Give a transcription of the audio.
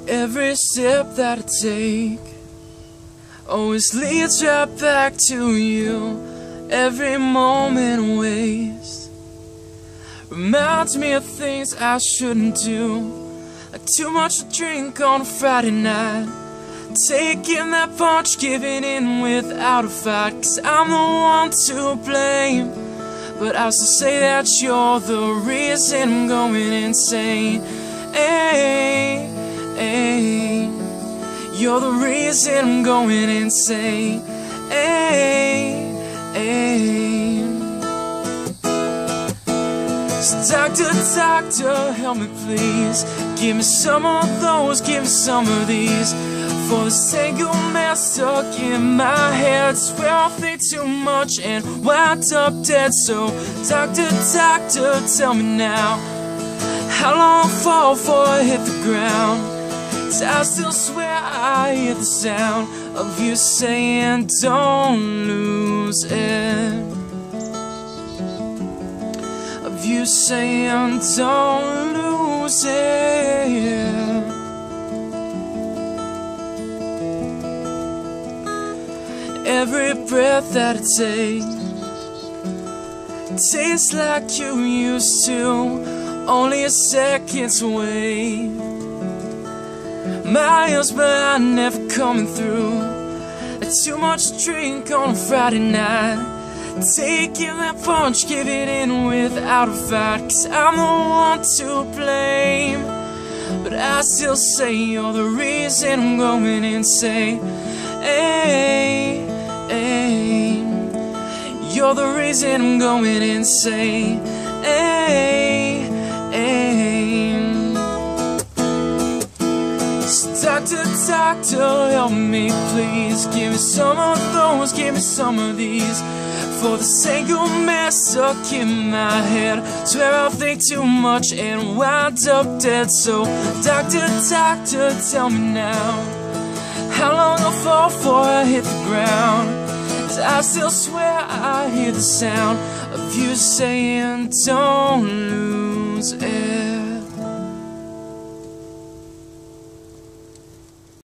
Every step that I take always leads right back to you. Every moment I waste reminds me of things I shouldn't do, like too much to drink on a Friday night, taking that punch, giving in without a fight. 'Cause I'm the one to blame, but I still say that you're the reason I'm going insane. Hey, hey, you're the reason I'm going insane. Hey, hey. So doctor, help me please. Give me some of those, give me some of these. For the single man stuck in my head, swear I'll think too much and wind up dead. So doctor, tell me now, how long I'll fall before I hit the ground? 'Cause I still swear I hear the sound of you saying don't lose it, of you saying don't lose it. Every breath that I take tastes like you used to, only a second's away. Miles, but I'm never coming through. Too much to drink on a Friday night, taking that punch, giving in without a fight. 'Cause I'm the one to blame, but I still say you're the reason I'm going insane. Hey, hey, you're the reason I'm going insane. Hey, hey. So doctor, help me please. Give me some of those, give me some of these. For the single man stuck in my head, swear I'll think too much and wind up dead. So doctor, tell me now, how long I'll fall before I hit the ground? 'Cause I still swear I hear the sound of you saying don't lose it.